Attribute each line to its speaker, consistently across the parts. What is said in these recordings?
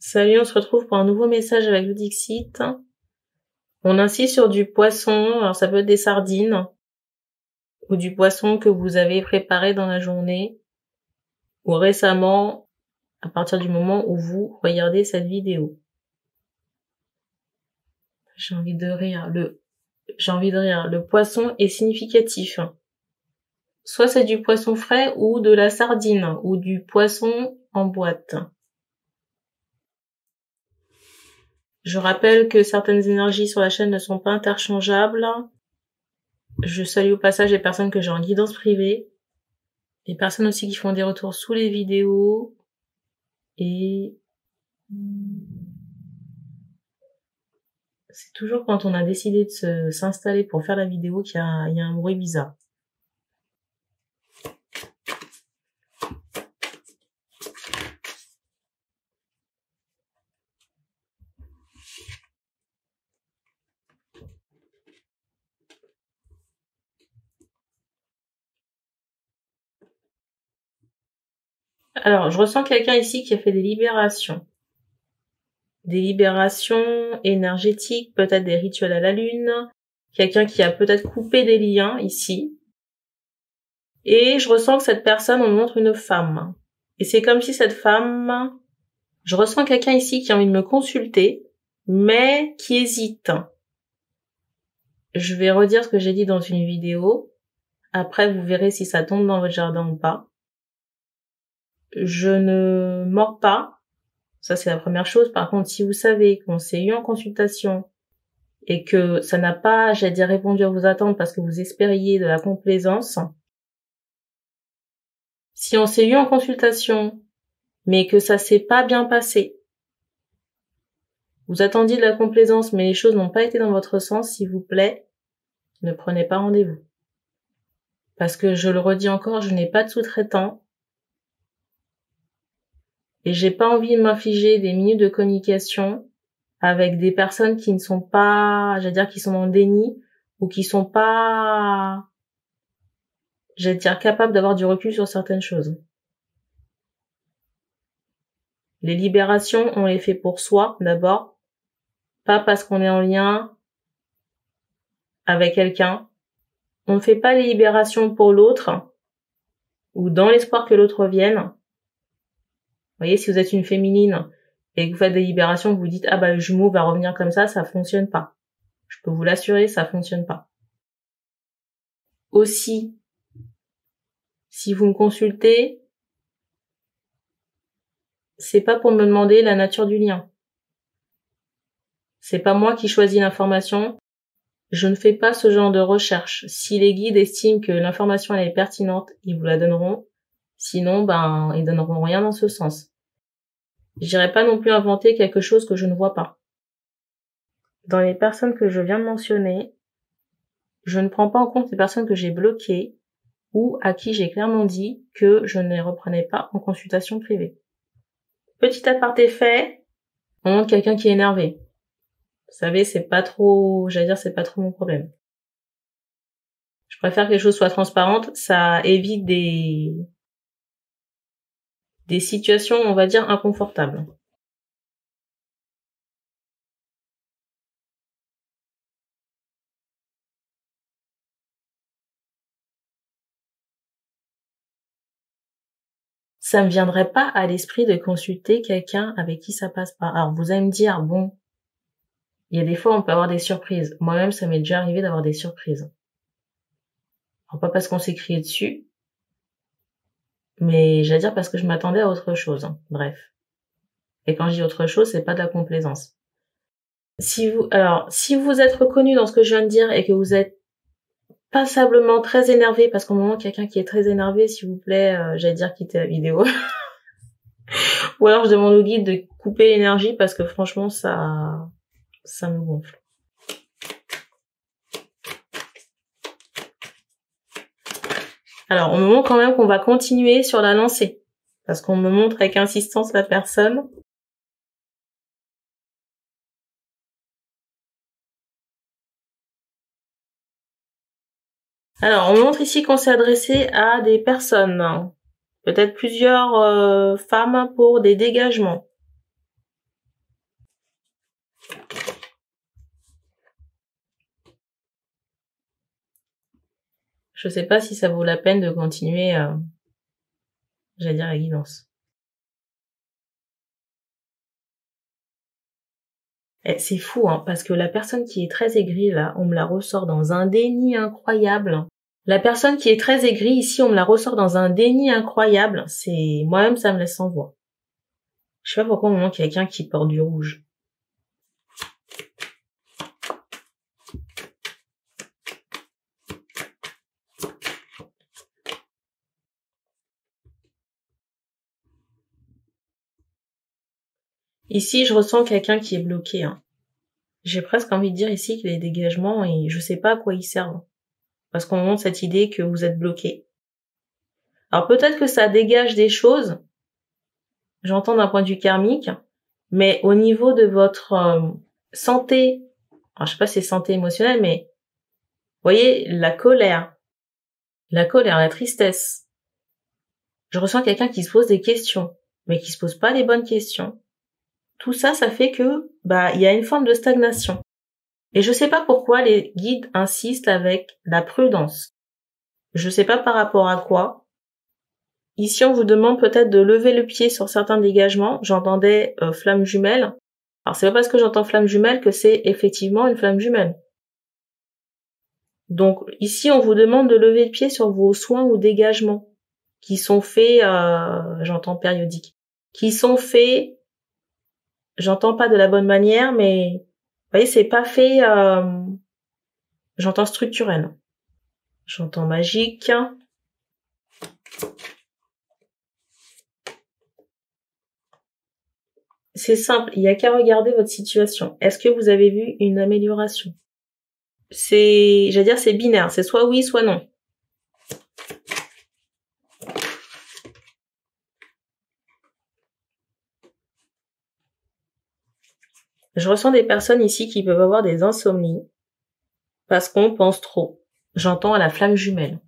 Speaker 1: Salut, on se retrouve pour un nouveau message avec le Dixit. On insiste sur du poisson, alors ça peut être des sardines, ou du poisson que vous avez préparé dans la journée, ou récemment, à partir du moment où vous regardez cette vidéo. J'ai envie de rire, le poisson est significatif. Soit c'est du poisson frais, ou de la sardine, ou du poisson en boîte. Je rappelle que certaines énergies sur la chaîne ne sont pas interchangeables. Je salue au passage les personnes que j'ai en guidance privée, les personnes aussi qui font des retours sous les vidéos, et c'est toujours quand on a décidé de s'installer pour faire la vidéo qu'il y a un bruit bizarre. Alors, je ressens quelqu'un ici qui a fait des libérations. Des libérations énergétiques, peut-être des rituels à la lune. Quelqu'un qui a peut-être coupé des liens ici. Et je ressens que cette personne, on montre une femme. Et c'est comme si cette femme... Je ressens quelqu'un ici qui a envie de me consulter, mais qui hésite. Je vais redire ce que j'ai dit dans une vidéo. Après, vous verrez si ça tombe dans votre jardin ou pas. Je ne mords pas. Ça, c'est la première chose. Par contre, si vous savez qu'on s'est eu en consultation et que ça n'a pas, j'allais dire, répondu à vos attentes parce que vous espériez de la complaisance, si on s'est eu en consultation, mais que ça s'est pas bien passé, vous attendiez de la complaisance, mais les choses n'ont pas été dans votre sens, s'il vous plaît, ne prenez pas rendez-vous. Parce que je le redis encore, je n'ai pas de sous-traitant. Et j'ai pas envie de m'infliger des minutes de communication avec des personnes qui ne sont pas, j'allais dire, qui sont dans le déni, ou qui sont pas, j'allais dire, capables d'avoir du recul sur certaines choses. Les libérations, on les fait pour soi, d'abord. Pas parce qu'on est en lien avec quelqu'un. On ne fait pas les libérations pour l'autre, ou dans l'espoir que l'autre revienne. Vous voyez, si vous êtes une féminine, et que vous faites des libérations, vous vous dites, ah bah, le jumeau va revenir comme ça fonctionne pas. Je peux vous l'assurer, ça fonctionne pas. Aussi, si vous me consultez, c'est pas pour me demander la nature du lien. C'est pas moi qui choisis l'information. Je ne fais pas ce genre de recherche. Si les guides estiment que l'information elle est pertinente, ils vous la donneront. Sinon, ils donneront rien dans ce sens. J'irai pas non plus inventer quelque chose que je ne vois pas. Dans les personnes que je viens de mentionner, je ne prends pas en compte les personnes que j'ai bloquées ou à qui j'ai clairement dit que je ne les reprenais pas en consultation privée. Petit aparté fait, on montre quelqu'un qui est énervé. Vous savez, c'est pas trop mon problème. Je préfère que les choses soient transparentes, ça évite des situations, on va dire, inconfortables. Ça me viendrait pas à l'esprit de consulter quelqu'un avec qui ça passe pas. Alors, vous allez me dire, bon, il y a des fois, on peut avoir des surprises. Moi-même, ça m'est déjà arrivé d'avoir des surprises. Alors, pas parce qu'on s'est crié dessus, mais j'allais dire parce que je m'attendais à autre chose. Bref. Et quand je dis autre chose, c'est pas de la complaisance. Si vous êtes reconnu dans ce que je viens de dire et que vous êtes passablement très énervé, parce qu'au moment quelqu'un qui est très énervé, s'il vous plaît, j'allais dire quitter la vidéo. Ou alors je demande au guide de couper l'énergie parce que franchement ça me gonfle. Alors on me montre quand même qu'on va continuer sur la lancée. Parce qu'on me montre avec insistance la personne. Alors, on montre ici qu'on s'est adressé à des personnes, peut-être plusieurs femmes pour des dégagements. Je sais pas si ça vaut la peine de continuer, j'allais dire la guidance. Et c'est fou, hein, parce que la personne qui est très aigrie, là, on me la ressort dans un déni incroyable. La personne qui est très aigrie, ici, on me la ressort dans un déni incroyable. Moi-même, ça me laisse sans voix. Je sais pas pourquoi au moment qu'il y a quelqu'un qui porte du rouge. Ici, je ressens quelqu'un qui est bloqué, hein. J'ai presque envie de dire ici qu'il y a des dégagements et je sais pas à quoi ils servent. Parce qu'on me montre cette idée que vous êtes bloqué. Alors peut-être que ça dégage des choses, j'entends d'un point de vue karmique, mais au niveau de votre santé, alors je sais pas si c'est santé émotionnelle, mais vous voyez, la colère, la tristesse. Je ressens quelqu'un qui se pose des questions, mais qui se pose pas les bonnes questions. Tout ça, ça fait que, il y a une forme de stagnation. Et je sais pas pourquoi les guides insistent avec la prudence. Je sais pas par rapport à quoi. Ici, on vous demande peut-être de lever le pied sur certains dégagements. J'entendais flamme jumelle. Alors, c'est pas parce que j'entends flamme jumelle que c'est effectivement une flamme jumelle. Donc, ici, on vous demande de lever le pied sur vos soins ou dégagements qui sont faits, j'entends périodiques, qui sont faits, j'entends pas de la bonne manière, mais vous voyez, c'est pas fait, j'entends structurel. J'entends magique. C'est simple, il y a qu'à regarder votre situation. Est-ce que vous avez vu une amélioration? J'allais dire, c'est binaire, c'est soit oui, soit non. Je ressens des personnes ici qui peuvent avoir des insomnies parce qu'on pense trop. J'entends à la flamme jumelle.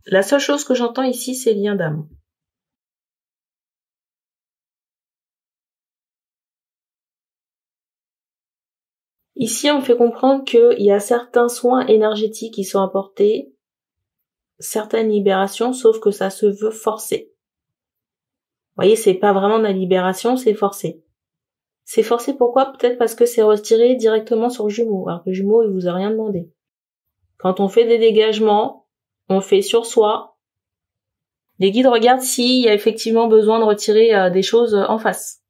Speaker 1: La seule chose que j'entends ici, c'est lien d'âme. Ici, on me fait comprendre qu'il y a certains soins énergétiques qui sont apportés, certaines libérations, sauf que ça se veut forcé. Vous voyez, c'est pas vraiment de la libération, c'est forcé. C'est forcé pourquoi? Peut-être parce que c'est retiré directement sur Jumeau, alors que Jumeau, il vous a rien demandé. Quand on fait des dégagements, on fait sur soi. Les guides regardent s'il y a effectivement besoin de retirer des choses en face.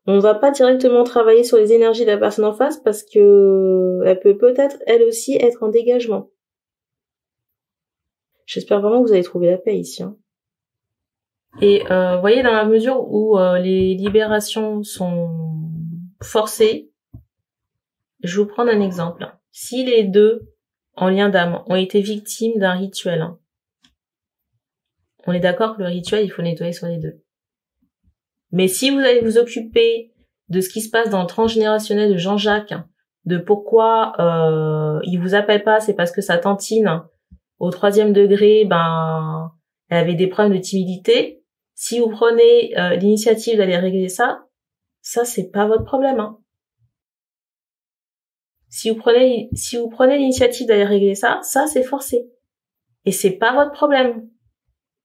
Speaker 1: On va pas directement travailler sur les énergies de la personne en face parce que elle peut peut-être elle aussi être en dégagement. J'espère vraiment que vous avez trouvé la paix ici. Hein. Et vous voyez, dans la mesure où les libérations sont forcées, je vais vous prendre un exemple. Si les deux, en lien d'âme, ont été victimes d'un rituel, hein, on est d'accord que le rituel, il faut nettoyer sur les deux. Mais si vous allez vous occuper de ce qui se passe dans le transgénérationnel de Jean-Jacques, de pourquoi il vous appelle pas, c'est parce que sa tantine, au 3e degré, elle avait des problèmes de timidité. Si vous prenez l'initiative d'aller régler ça c'est pas votre problème. Hein. Si vous prenez l'initiative d'aller régler ça c'est forcé. Et c'est pas votre problème.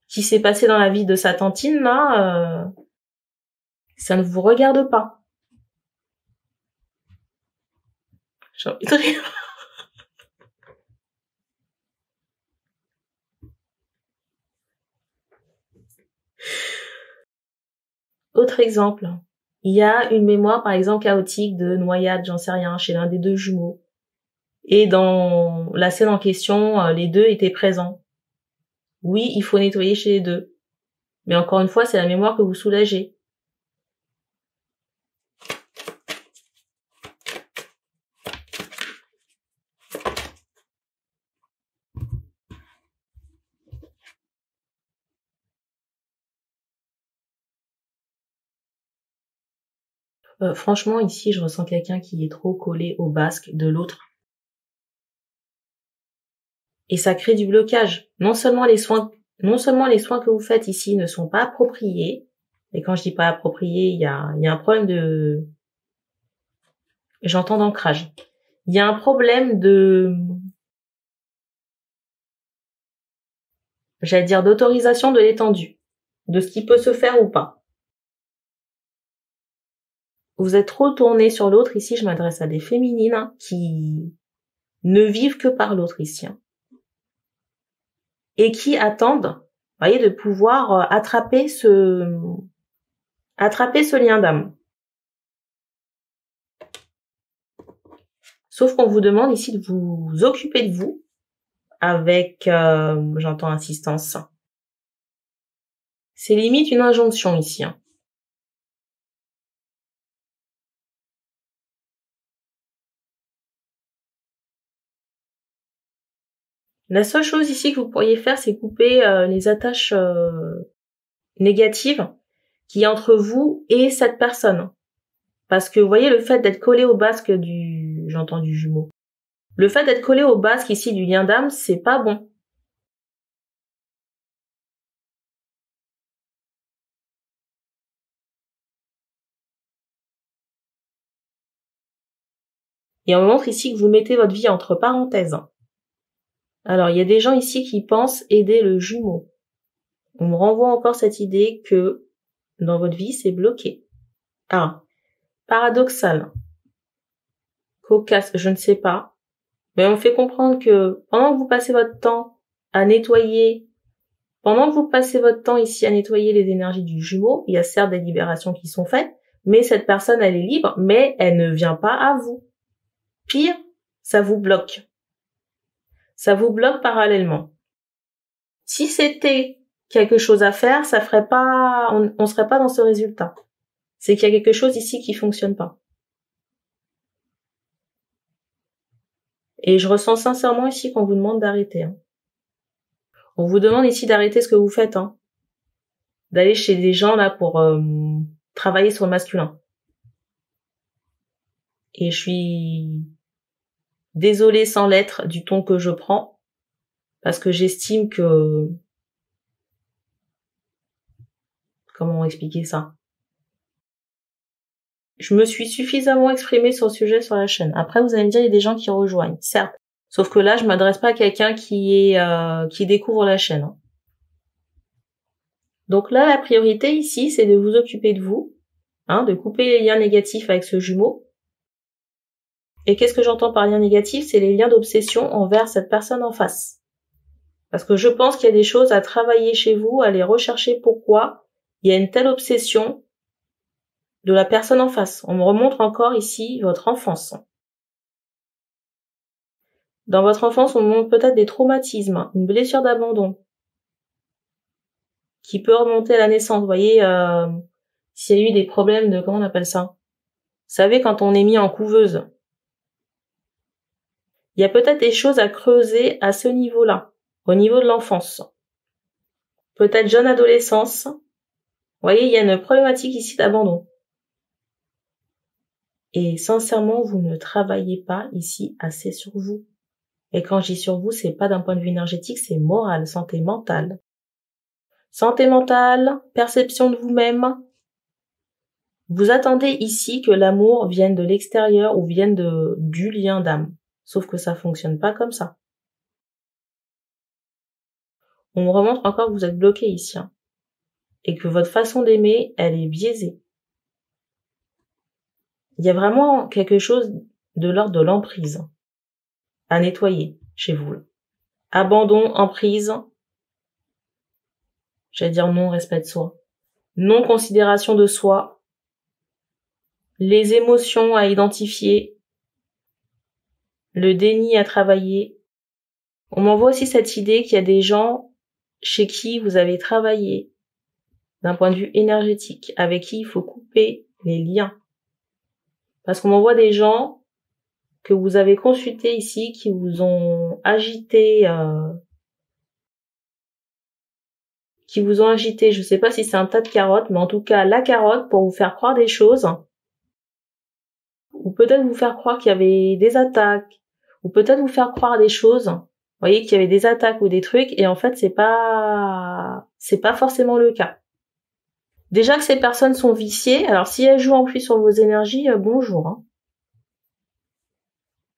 Speaker 1: Qui s'est passé dans la vie de sa tantine, là, ça ne vous regarde pas. J'ai envie de rire. Autre exemple. Il y a une mémoire, par exemple, chaotique de noyade, j'en sais rien, chez l'un des deux jumeaux. Et dans la scène en question, les deux étaient présents. Oui, il faut nettoyer chez les deux. Mais encore une fois, c'est la mémoire que vous soulagez. Franchement, ici, je ressens quelqu'un qui est trop collé au basque de l'autre. Et ça crée du blocage. Non seulement les soins que vous faites ici ne sont pas appropriés. Et quand je dis pas appropriés, il y a un problème de, j'entends d'ancrage. Il y a un problème j'allais dire d'autorisation de l'étendue, de ce qui peut se faire ou pas. Vous êtes trop tourné sur l'autre. Ici, je m'adresse à des féminines qui ne vivent que par l'autre ici. Et qui attendent, vous voyez, de pouvoir attraper ce lien d'âme. Sauf qu'on vous demande ici de vous occuper de vous avec, j'entends insistance. C'est limite une injonction ici. La seule chose ici que vous pourriez faire, c'est couper les attaches négatives qu'il y a entre vous et cette personne. Parce que vous voyez, le fait d'être collé au basque j'entends du jumeau. Le fait d'être collé au basque ici du lien d'âme, c'est pas bon. Et on montre ici que vous mettez votre vie entre parenthèses. Alors, il y a des gens ici qui pensent aider le jumeau. On me renvoie encore cette idée que dans votre vie, c'est bloqué. Ah, paradoxal. Cocasse, je ne sais pas. Mais on me fait comprendre que pendant que vous passez votre temps à nettoyer, ici à nettoyer les énergies du jumeau, il y a certes des libérations qui sont faites, mais cette personne, elle est libre, mais elle ne vient pas à vous. Pire, ça vous bloque. Ça vous bloque parallèlement. Si c'était quelque chose à faire, ça ferait pas, on serait pas dans ce résultat. C'est qu'il y a quelque chose ici qui fonctionne pas. Et je ressens sincèrement ici qu'on vous demande d'arrêter. On vous demande ici d'arrêter ce que vous faites. D'aller chez des gens là pour travailler sur le masculin. Et je suis désolée sans l'être du ton que je prends, parce que j'estime que... Comment expliquer ça? Je me suis suffisamment exprimée sur le sujet sur la chaîne. Après, vous allez me dire, il y a des gens qui rejoignent, certes. Sauf que là, je m'adresse pas à quelqu'un qui découvre la chaîne. Donc là, la priorité ici, c'est de vous occuper de vous, de couper les liens négatifs avec ce jumeau. Et qu'est-ce que j'entends par lien négatif? C'est les liens d'obsession envers cette personne en face. Parce que je pense qu'il y a des choses à travailler chez vous, à aller rechercher pourquoi il y a une telle obsession de la personne en face. On me remontre encore ici votre enfance. Dans votre enfance, on me montre peut-être des traumatismes, une blessure d'abandon qui peut remonter à la naissance. Vous voyez, s'il y a eu des problèmes de, comment on appelle ça? Vous savez, quand on est mis en couveuse, il y a peut-être des choses à creuser à ce niveau-là, au niveau de l'enfance. Peut-être jeune adolescence. Vous voyez, il y a une problématique ici d'abandon. Et sincèrement, vous ne travaillez pas ici assez sur vous. Et quand je dis sur vous, c'est pas d'un point de vue énergétique, c'est moral, santé mentale. Santé mentale, perception de vous-même. Vous attendez ici que l'amour vienne de l'extérieur ou vienne du lien d'âme. Sauf que ça fonctionne pas comme ça. On me remontre encore que vous êtes bloqué ici. Et que votre façon d'aimer, elle est biaisée. Il y a vraiment quelque chose de l'ordre de l'emprise à nettoyer chez vous. Abandon, emprise. J'allais dire non-respect de soi. Non-considération de soi. Les émotions à identifier. Le déni à travailler. On m'envoie aussi cette idée qu'il y a des gens chez qui vous avez travaillé d'un point de vue énergétique, avec qui il faut couper les liens. Parce qu'on m'envoie des gens que vous avez consultés ici, qui vous ont agité, je sais pas si c'est un tas de carottes, mais en tout cas la carotte pour vous faire croire des choses ou peut-être vous faire croire qu'il y avait des attaques, ou peut-être vous faire croire des choses. Vous voyez qu'il y avait des attaques ou des trucs, et en fait c'est pas forcément le cas. Déjà que ces personnes sont viciées, alors si elles jouent en plus sur vos énergies, bonjour. Hein.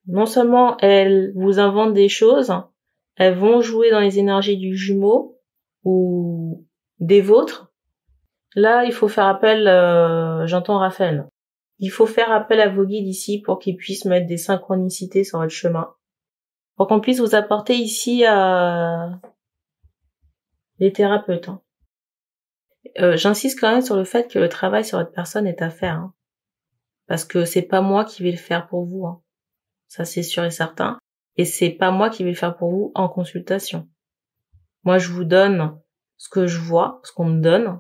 Speaker 1: Non seulement elles vous inventent des choses, elles vont jouer dans les énergies du jumeau ou des vôtres. Là, il faut faire appel, j'entends Raphaël. Il faut faire appel à vos guides ici pour qu'ils puissent mettre des synchronicités sur votre chemin. Pour qu'on puisse vous apporter ici les thérapeutes. Hein. J'insiste quand même sur le fait que le travail sur votre personne est à faire. Hein. Parce que c'est pas moi qui vais le faire pour vous. Hein. Ça, c'est sûr et certain. Et c'est pas moi qui vais le faire pour vous en consultation. Moi, je vous donne ce que je vois, ce qu'on me donne,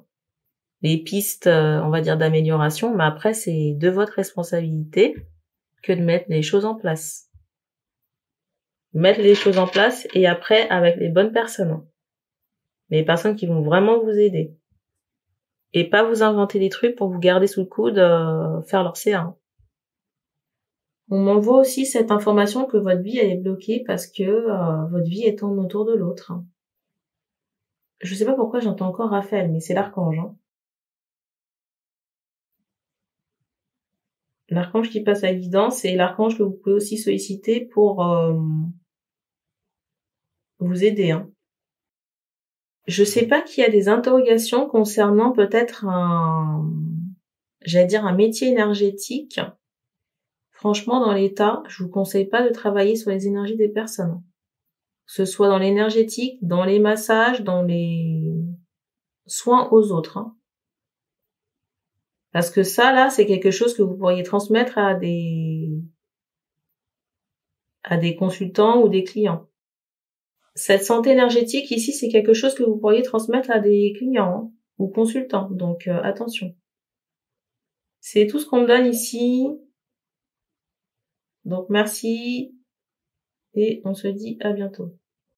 Speaker 1: les pistes, on va dire, d'amélioration, mais après, c'est de votre responsabilité que de mettre les choses en place. Mettre les choses en place et après, avec les bonnes personnes. Les personnes qui vont vraiment vous aider. Et pas vous inventer des trucs pour vous garder sous le coude, faire leur CA. On m'envoie aussi cette information que votre vie, elle est bloquée parce que votre vie est tourne autour de l'autre. Je sais pas pourquoi j'entends encore Raphaël, mais c'est l'archange. Hein. L'archange qui passe la guidance et l'archange que vous pouvez aussi solliciter pour vous aider. Hein. Je sais pas qu'il y a des interrogations concernant peut-être un métier énergétique. Franchement, dans l'état, je vous conseille pas de travailler sur les énergies des personnes. Que ce soit dans l'énergétique, dans les massages, dans les soins aux autres. Hein. Parce que ça, là, c'est quelque chose que vous pourriez transmettre à des consultants ou des clients. Cette santé énergétique ici, c'est quelque chose que vous pourriez transmettre à des clients hein, ou consultants. Donc, attention. C'est tout ce qu'on me donne ici. Donc, merci. Et on se dit à bientôt.